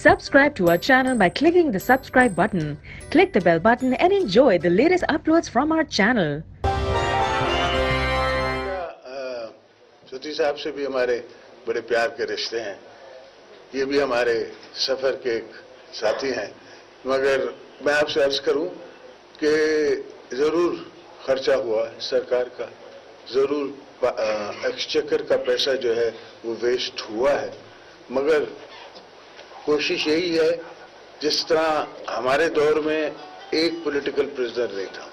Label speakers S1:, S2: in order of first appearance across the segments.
S1: Subscribe to our channel by clicking the subscribe button. Click the bell button and enjoy the latest uploads from our channel.
S2: सती साहब से भी हमारे बड़े प्यार के रिश्ते हैं। ये भी हमारे सफ़र के एक साथी हैं। मगर मैं आपसे अर्ज़ करूं कि ज़रूर खर्चा हुआ है सरकार का, ज़रूर एक्सचेकर का पैसा जो है वो वेस्ट हुआ है, मगर कोशिश यही है जिस तरह हमारे दौर में एक पॉलिटिकल प्रिजनर नहीं था।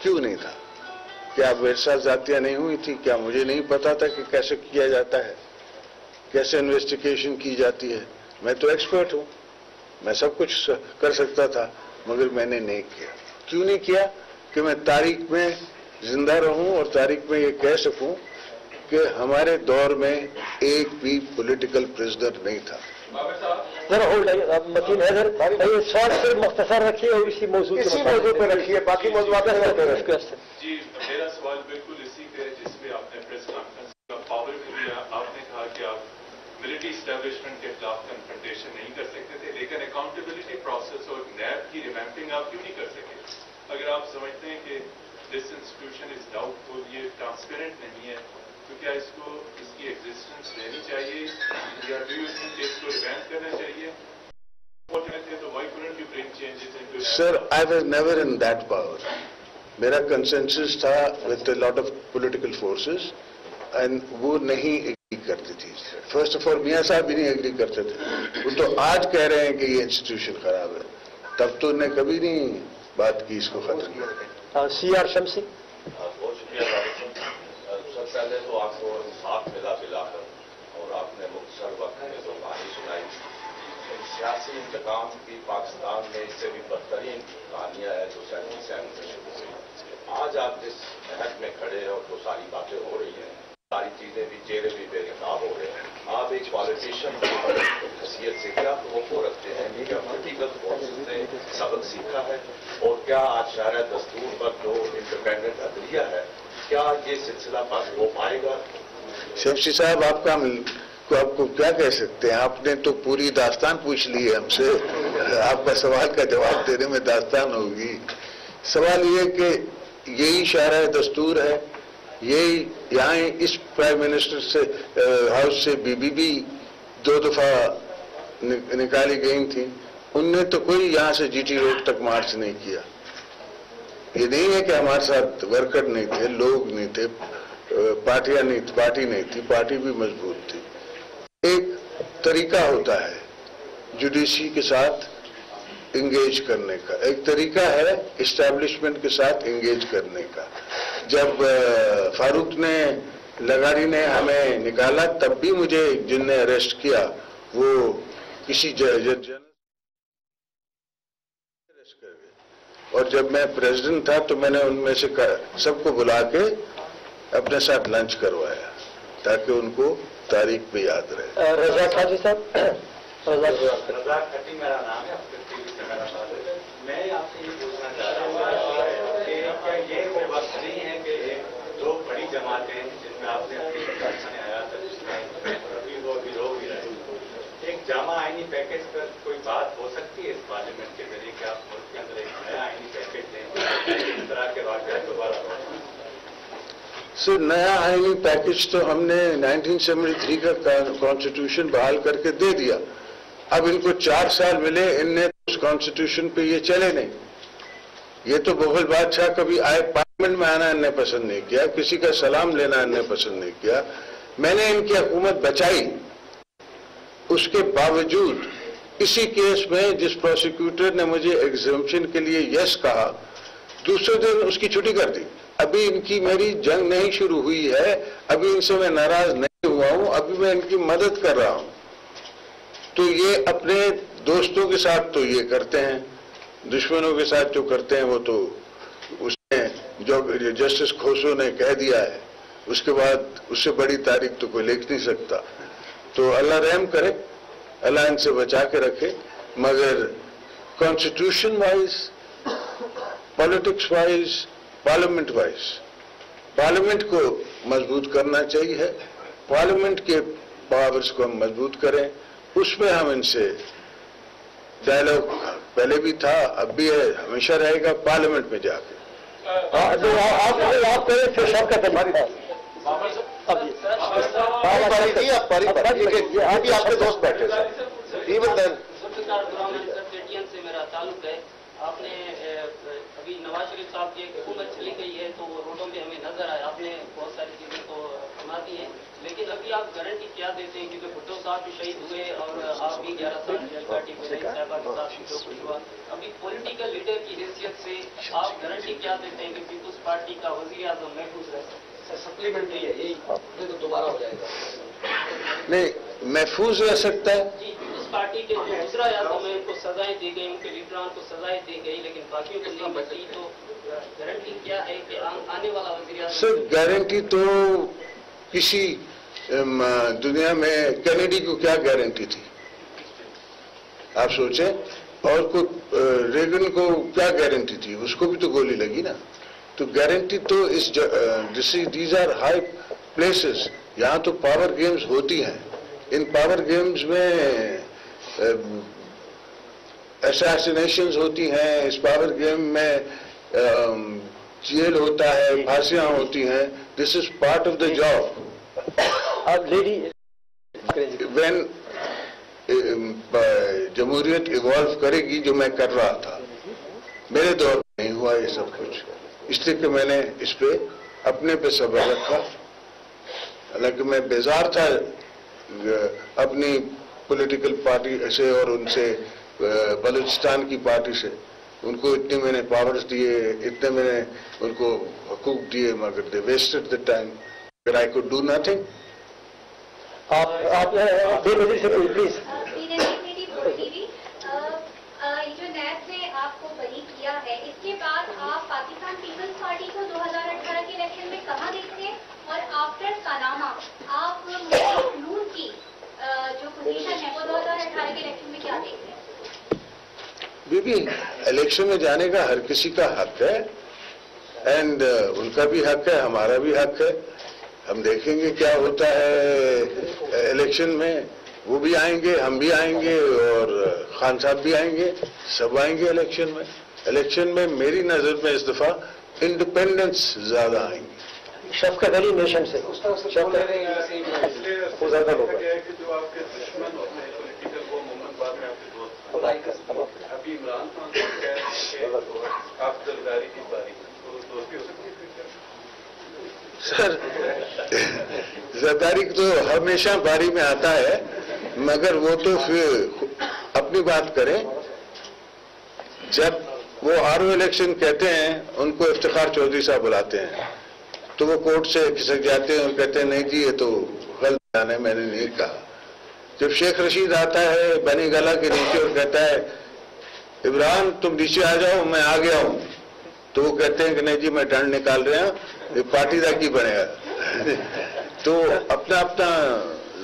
S2: क्यों नहीं था? क्या वेरसा जातियां नहीं हुई थी? क्या मुझे नहीं पता था कि कैसे किया जाता है, कैसे इन्वेस्टिगेशन की जाती है? मैं तो एक्सपर्ट हूं, मैं सब कुछ कर सकता था, मगर मैंने नहीं किया। क्यों नहीं किया? कि मैं तारीख में जिंदा रहूं और तारीख में ये कह सकूं कि हमारे दौर में एक भी पॉलिटिकल प्रिजनर नहीं था।
S3: जरा होल्ड आप मतीन है सर, ये शॉर्ट से मुख्तसर रखिए और इसी मौजूद पे रखिए, बाकी मौजूद
S4: जी। मेरा सवाल बिल्कुल इसी पे है जिसपे आपने प्रेस कॉन्फ्रेंस का पावर भी दिया। आपने कहा कि आप मिलिट्री एस्टेब्लिशमेंट के खिलाफ कन्फ्रंटेशन नहीं कर सकते थे, लेकिन अकाउंटेबिलिटी प्रोसेस और नैब की रिवैम्पिंग आप क्यों नहीं कर सके? अगर आप समझते हैं कि दिस इंस्टीट्यूशन इज डाउटफुल, ये ट्रांसपेरेंट नहीं है, तो क्या इसकी एग्जिस्टेंस रहनी चाहिए या डू यू थिंक इसको रिवैम्प करना चाहिए?
S2: Sir, I was never in that power. मेरा कंसेंसस था with a lot of political forces and वो नहीं एग्री करती थी। फर्स्ट ऑफ ऑल मियां साहब भी नहीं एग्री करते थे। वो तो आज कह रहे हैं कि ये इंस्टीट्यूशन खराब है, तब तो उन्हें कभी नहीं बात की इसको खत्म किया।
S3: CR शमसी,
S5: बहुत शुक्रिया। सबसे पहले तो आपको इंसाफ मिला पिलाकर और आपने मुख्तसर वक्त में जो कहानी सुनाई, सियासी इंतकाम की पाकिस्तान में इससे भी बदतरीन कहानियां हैं जो 77 से शुरू हुई। आज आप जिस महक में खड़े हैं और जो सारी बातें हो रही हैं, सारी चीजें भी, चेहरे भी बेनकाब हो रहे हैं। आप एक पॉलिटिशियन की हैसियत से क्या तवक्को रखते हैं? क्या पॉलिटिकल फोर्सेस ने सबक सीखा है? और क्या आज शायद दस्तूर पर जो इंडिपेंडेंट अदलिया है, क्या ये सिलसिला बंद हो पाएगा?
S2: शमसी साहब, आपको क्या कह सकते हैं? आपने तो पूरी दास्तान पूछ ली है हमसे। आपका सवाल का जवाब देने में दास्तान होगी। सवाल ये कि यही शारा दस्तूर है, यही यहाँ इस प्राइम मिनिस्टर से हाउस से बीबीबी 2 दफा निकाली गई थी, उनने तो कोई यहाँ से जीटी रोड तक मार्च नहीं किया। ये नहीं है कि हमारे साथ वर्कर नहीं थे, लोग नहीं थे, पार्टियां नहीं थी, पार्टी भी मजबूत थी। एक तरीका होता है जुडिशरी के साथ इंगेज करने का, एक तरीका है इस्टेब्लिशमेंट के साथ इंगेज करने का। जब फारूक ने, लगारी ने हमें निकाला, तब भी मुझे जिनने अरेस्ट किया वो किसी जज अरेस्ट कर गए। और जब मैं प्रेसिडेंट था तो मैंने उनमें से सबको बुला के अपने साथ लंच करवाया ताकि उनको तारीख पे याद रहे।
S3: रजा खाजी साहब,
S6: रजा खट्टी मेरा नाम है, मैं आपसे ये पूछना चाह रहा हूँ कि क्या ये कोई वक्त नहीं है कि दो बड़ी जमातें जिनमें आपने अपनी प्रशासन आया था, जिसमें अभी वो विरोध भी रहे, एक जामा आईनी पैकेज पर कोई बात हो सकती है इस पार्लियामेंट के जरिए कि आप मुल्क के अंदर एक नया आईनी पैकेज दें, इस तरह के वाकया दोबारा?
S2: सर, नया आईनी पैकेज तो हमने 1973 का कॉन्स्टिट्यूशन बहाल करके दे दिया। अब इनको 4 साल मिले, इनने उस कॉन्स्टिट्यूशन पे ये चले नहीं। ये तो मुगल बादशाह कभी आए, पार्लियामेंट में आना इनने पसंद नहीं किया, किसी का सलाम लेना इनने पसंद नहीं किया। मैंने इनकी हुकूमत बचाई, उसके बावजूद इसी केस में जिस प्रोसिक्यूटर ने मुझे एग्जम्पशन के लिए यस कहा, दूसरे दिन उसकी छुट्टी कर दी। अभी इनकी मेरी जंग नहीं शुरू हुई है, अभी इनसे मैं नाराज नहीं हुआ हूं, अभी मैं इनकी मदद कर रहा हूं। तो ये अपने दोस्तों के साथ तो ये करते हैं, दुश्मनों के साथ जो करते हैं वो तो उसने जो जस्टिस खोसो ने कह दिया है, उसके बाद उससे बड़ी तारीख तो कोई लिख नहीं सकता। तो अल्लाह रहम करे, अल्लाह इनसे बचा के रखे। मगर constitution wise, politics wise, parliament wise, parliament को मजबूत करना चाहिए। पार्लियामेंट के पावर्स को हम मजबूत करें, उसमें हम इनसे डायलॉग पहले भी था, अब भी है, हमेशा रहेगा पार्लियामेंट में जाके।
S3: आप फिर शौकत अली
S7: आपके दोस्त बैठे इवन देन
S8: से मेरा ताल्लुक है। आपने अभी नवाज शरीफ साहब की एक हुकूमत चली गई है तो वो रोडों पे हमें नजर आए, आपने बहुत सारी चीजें तो सुना दी हैं, लेकिन अभी आप गारंटी क्या देते हैं, क्योंकि भुट्टो साहब भी शहीद हुए और आप भी 11 साल जेल काटी साहबा के साथ जो कुछ हुआ, अभी पॉलिटिकल लीडर की हैसियत से आप गारंटी क्या देते हैं कि पीपुल्स पार्टी का वजीर आजम महफूज रह सकता है? सप्लीमेंट्री है, यही तो दोबारा हो जाएगा।
S2: नहीं, महफूज रह सकता है
S8: जी, पीपुल्स पार्टी के जो दूसरा आजम है उनको सजाएं दी गई, उनके लीडरान को सजाएं दी गई, लेकिन बाकियों को नहीं बची, तो गारंटी क्या है कि आने वाला वजीर आजम?
S2: सर गारंटी तो किसी दुनिया में कैनेडी को क्या गारंटी थी आप सोचें, और रेगन को क्या गारंटी थी, उसको भी तो गोली लगी ना। तो गारंटी तो इस दीज आर हाई प्लेसेस, यहाँ तो पावर गेम्स होती हैं, इन पावर गेम्स में असैसिनेशंस होती हैं, इस पावर गेम में जेल होता है, फांसियां होती हैं, this is part of the job. When जमहूरियत इवॉल्व करेगी, जो मैं कर रहा था, मेरे दौर में नहीं हुआ ये सब कुछ, इसलिए कि मैंने इस पे अपने पे सब्र रखा। हालांकि मैं बेजार था अपनी पॉलिटिकल पार्टी से और उनसे, बलूचिस्तान की पार्टी से, उनको इतने मैंने पावर्स दिए, इतने मैंने उनको हकूक दिए, मगर they wasted the time, but I could do nothing.
S3: आप बेनजीर से प्लीज।
S9: जो नैब ने आपको बरी किया है, इसके बाद आप पाकिस्तान पीपल्स पार्टी को 2018 के इलेक्शन में कहाँ देखते हैं, और आफ्टर सनामा आप नून की जो पोजीशन है वो 2018 के इलेक्शन में क्या देखते हैं?
S2: बीबी, इलेक्शन में जाने का हर किसी का हक है, एंड उनका भी हक है, हमारा भी हक है। हम देखेंगे क्या होता है इलेक्शन में, वो भी आएंगे, हम भी आएंगे, और खान साहब भी आएंगे, सब आएंगे इलेक्शन में। इलेक्शन में मेरी नजर में इस दफा इंडिपेंडेंस ज्यादा आएंगे।
S3: शफकत अली नेशन से।
S4: जो आपके दुश्मन होते हैं पॉलिटिकल, वो मोहम्मद बाद में आपके दोस्त, अभी इमरान खान कह रहे हैं कि आप जरदारी की बारी, तो दोस्ती हो सकती है?
S2: सर जरदारी तो हमेशा बारी में आता है, मगर वो तो फिर अपनी बात करें। जब वो आरओ इलेक्शन कहते हैं, उनको इफ्तिखार चौधरी साहब बुलाते हैं, तो वो कोर्ट से खिसक जाते हैं और कहते हैं नहीं जी ये तो गलत बयान है, मैंने नहीं कहा। जब शेख रशीद आता है बनी गला के नीचे और कहता है इमरान तुम नीचे आ जाओ, मैं आ गया हूं, तो वो कहते हैं कि नहीं जी मैं डंड निकाल रहे हैं, ये पार्टी का की बनेगा। तो अपना अपना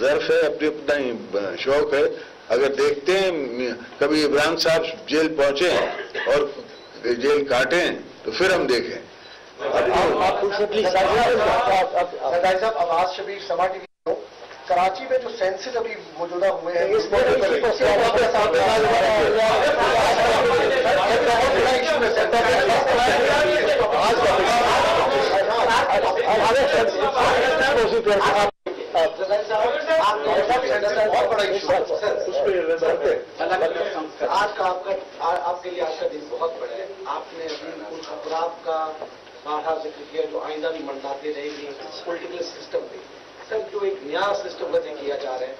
S2: ज़र्फ है, अपनी अपना ही शौक है। अगर देखते हैं कभी इमरान साहब जेल पहुंचे और जेल काटें, तो फिर हम देखें।
S7: सरदारी साहब, आवाज शबीर समा टीवी। कराची में जो सेंसेस अभी मौजूदा हुए हैं, इस बहुत बड़ा इशू है आज का। आपके लिए आज का दिन बहुत बड़ा है। आपने उन खतरात का बारहा जिक्र किया जो आइंदा भी मंडराते रहेगी पॉलिटिकल सिस्टम पे। सर, जो एक नया सिस्टम वजह किया जा रहा है,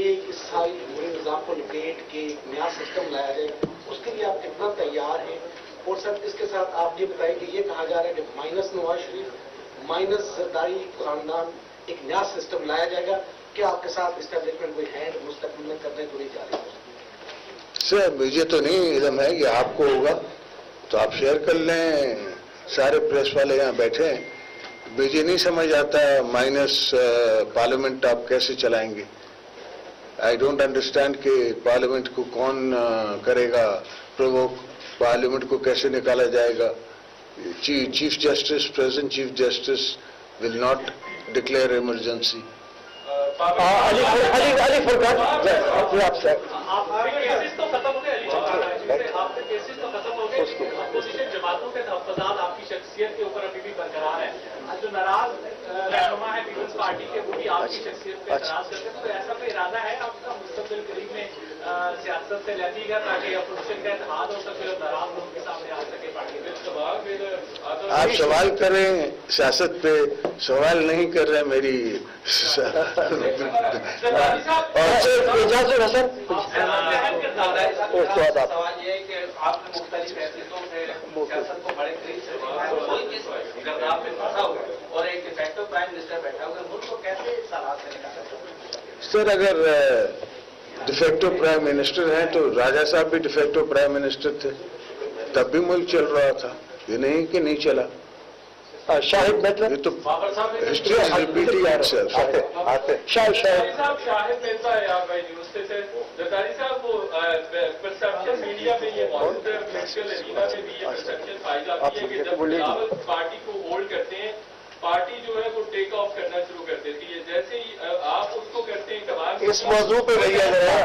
S7: एक इस सारी पूरे निजाम को लपेट के एक नया सिस्टम लाया जाए, उसके लिए आप कितना तैयार हैं? और सर इसके साथ आप ये बताएं कि ये कहा जा रहा है कि माइनस नवाज शरीफ माइनस जरदारी खानदान एक नया सिस्टम लाया जाएगा, क्या आपके साथ इस्टेब्लिशमेंट कोई हैंड मुस्तकबिल में करने को नहीं जा रही?
S2: सर मुझे तो नहीं इल्म है कि आपको होगा, तो आप शेयर कर लें, सारे प्रेस वाले यहाँ बैठे हैं। मुझे नहीं समझ आता माइनस पार्लियामेंट आप कैसे चलाएंगे। आई डोंट अंडरस्टैंड कि पार्लियामेंट को कौन करेगा प्रोवोक, पार्लियामेंट को कैसे निकाला जाएगा। Chief justice, present chief justice will not declare emergency.
S3: Ali Furqan,
S8: cases तो खत्म हो गए।
S6: नाराज रहनुमा है पीपल्स पार्टी के, वो भी आपकी शख्सियत पे एतराज करते हैं, तो ऐसा कोई इरादा है आपका मुस्तकबिल करीब में सियासत से लेतीगा ताकि अपोजिशन का इत्तेहाद हो सके और नाराज लोगों के सामने आ सके पार्टी में?
S2: आप सवाल करें सियासत पे, सवाल नहीं कर रहे मेरी
S6: सवाल ये है कि आपने मुख्तलिफ हैसियतों से सियासत को बड़े करीब से गर्दार में फंसा हुआ है और एक डिफेक्टिव प्राइम मिनिस्टर बैठा हुआ है, मुल्क को कैसे इस हालात से निकाला?
S2: सर अगर डिफेक्टिव प्राइम मिनिस्टर हैं तो राजा साहब भी डिफेक्टिव प्राइम मिनिस्टर थे, तब भी मुल्क चल रहा था, ये नहीं कि नहीं चला। शाहिद मेहता, ये तो history is repeating itself.
S4: Shahid Mehta है यार भाई न्यूज से जरदारी साहब, वो परसेप्शन मीडिया में ये मौजूद है, पॉलिटिकल एरिना में भी ये परसेप्शन पाई जाती है कि जब रावत पार्टी को होल्ड करते हैं, पार्टी जो है वो टेक ऑफ करना शुरू कर देती है, जैसे ही आप उसको करते हैं कमाल।
S7: इस मौजूद पे रहिए जरा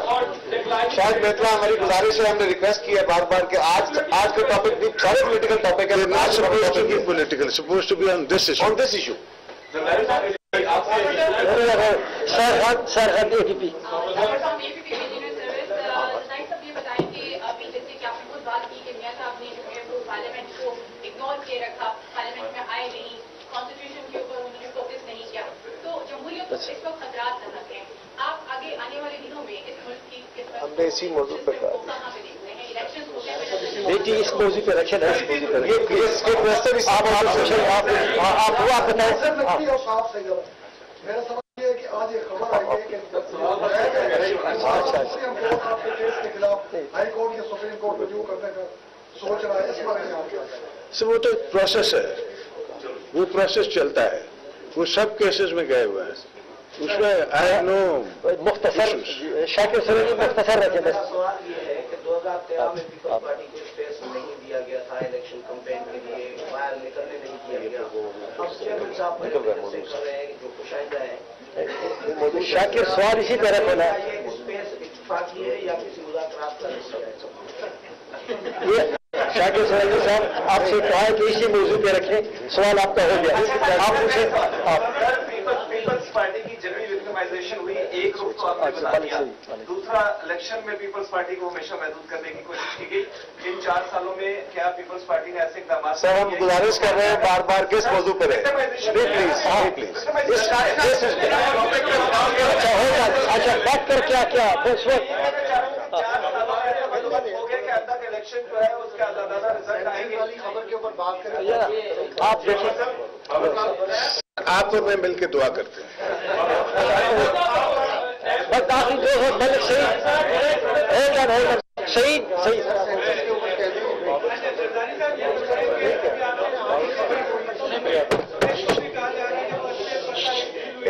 S7: शाहिद मेहता, हमारी गुजारिश है, हमने रिक्वेस्ट की है बार बार कि आज का टॉपिक भी सारे पॉलिटिकल टॉपिक है, not supposed to be political, supposed to be on this issue, on this issue. Sir ATP
S9: ignore किए रखा, पार्लियामेंट में आए नहीं, कॉन्स्टिट्यूशन के ऊपर उन्होंने फोकस नहीं किया, तो जमहूरियत को इस वक्त खतरात नजर हैं। आप आगे आने वाले दिनों में इस मुल्क की
S7: हमने इसी मौजूद पर कहा
S9: इलेक्शन
S7: बेटी, इस मौजूद पर इलेक्शन है, ये क्वेश्चन आप हुआ बताएं।
S10: मेरा सवाल ये है कि आज ये खबर आई है कि केस के खिलाफ हाई कोर्ट या सुप्रीम कोर्ट रिव्यू करने का सोच रहा है, इस बारे में आप क्या कहें?
S2: सर वो तो प्रोसेस है, वो प्रोसेस चलता है, वो सब केसेस में गए हुए हैं, उसमें आई नो
S3: मुख्तसर शाकिर सर मुख्तसर रखे बस।
S7: सवाल ये है कि 2013 में पीपल्स पार्टी को स्पेस नहीं दिया गया था इलेक्शन कैंपेन के लिए, बाहर निकलने नहीं दिया गया, अब चेयरमैन साहब से कर रहे हैं जो कुशाइदा है।
S3: शाकिर सवाल इसी तरह बोला,
S7: स्पेस इत्तेफाकी है या किसी मुज़ाकरात का हिस्सा है?
S3: ये शाकिर सवाल साहब आपसे कहा है कि इसी मौजूद पे रखें, सवाल आपका हो गया, आप पूछे।
S6: पीपल्स पार्टी की जनरल विक्टिमाइजेशन हुई, एक रुख तो आपने बता दिया, दूसरा इलेक्शन में पीपल्स पार्टी को हमेशा महदूद करने की कोशिश की गई। इन 4 सालों में क्या पीपल्स पार्टी ने ऐसे इकदाम?
S7: सर हम गुजारिश कर रहे हैं बार बार किस मौजू पर है, प्लीज प्लीज।
S3: अच्छा होगा, अच्छा बात कर क्या क्या बस वक्त
S6: हो गया कि अंदर इलेक्शन जो है उसके आज़ादाना रिजल्ट आएंगे वाली खबर के ऊपर बात करें।
S3: आप देखिए,
S2: आप और मैं मिलकर दुआ करते हैं।
S3: बस आखिरी दो मलिक सही सही सही।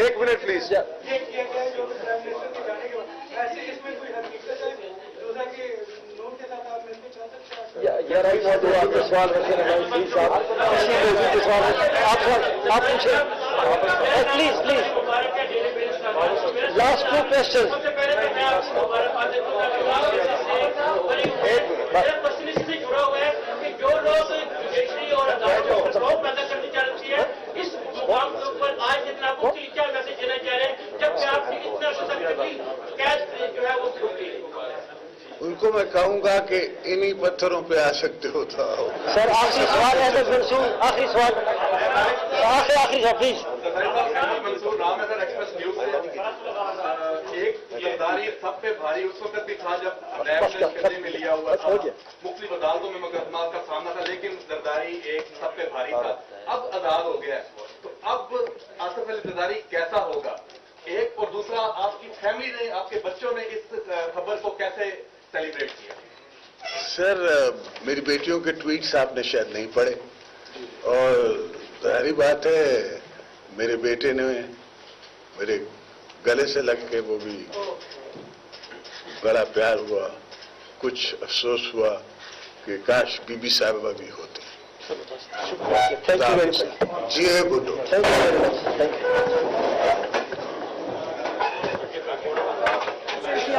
S7: एक मिनट प्लीज।
S3: ग्यारह मौजूद आपके सवाल रखे आप पूछे प्लीज प्लीज। Last 2 question.
S6: से जुड़ा हुआ है कि जो लोग जुडिशरी और अदालत को पैदा करनी चाहती है, इस मुकाम के ऊपर आज जितना आपको क्या मैसेज देना चाह रहे हैं, जबकि आपकी इतना सशक्त कैद जो है वो शुरू की?
S2: उनको मैं कहूंगा कि इन्हीं पत्थरों पे आ सकते हो तो आओ।
S3: सर आखिरी सवाल है तो मंसूर, आखिरी सवाल आखिरी सर प्लीज।
S5: मंसूर नाम है सर, एक्सप्रेस न्यूज से। एक गिरफ्तारी सब पे भारी उस वक्त भी था जब नैब ने कब्जे में लिया हुआ था, मुख्तलिफ अदालतों में मुकदमा का सामना था, लेकिन जरदारी एक सब पे भारी था। अब आजाद हो गया, तो अब आसिफ अली जरदारी कैसा होगा? एक और दूसरा, आपकी फैमिली ने, आपके बच्चों ने इस खबर को कैसे सेलिब्रेट किया?
S2: सर मेरी बेटियों के ट्वीट्स आपने शायद नहीं पढ़े, और जाहिर बात है मेरे बेटे ने मेरे गले से लग के वो भी बड़ा प्यार हुआ, कुछ अफसोस हुआ कि काश बीबी साहिबा भी होती।
S3: थैंक यू वेरी मच
S2: जी है Bhutto.
S3: Thank you very much, thank you.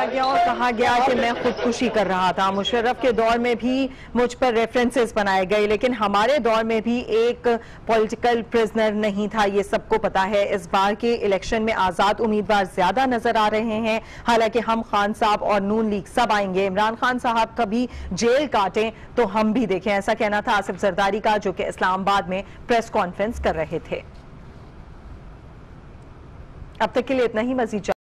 S11: کیا گیا اور کہا گیا کہ میں خودکشی کر رہا تھا. مشرف کے دور میں بھی مجھ پر ریفرنسز بنائے گئے, لیکن ہمارے دور میں بھی ایک پولیٹیکل پرزنر نہیں تھا, یہ سب کو پتا ہے. اس بار کے الیکشن میں آزاد امیدوار زیادہ نظر آ رہے ہیں, حالانکہ ہم خان صاحب اور نون لیگ سب آئیں گے. عمران خان صاحب کبھی جیل کاٹیں تو ہم بھی دیکھیں, ایسا کہنا تھا آصف زرداری کا, جو کہ اسلام آباد میں پریس کانفرنس کر رہے تھے. اب تک کے لیے اتنا ہی. مزید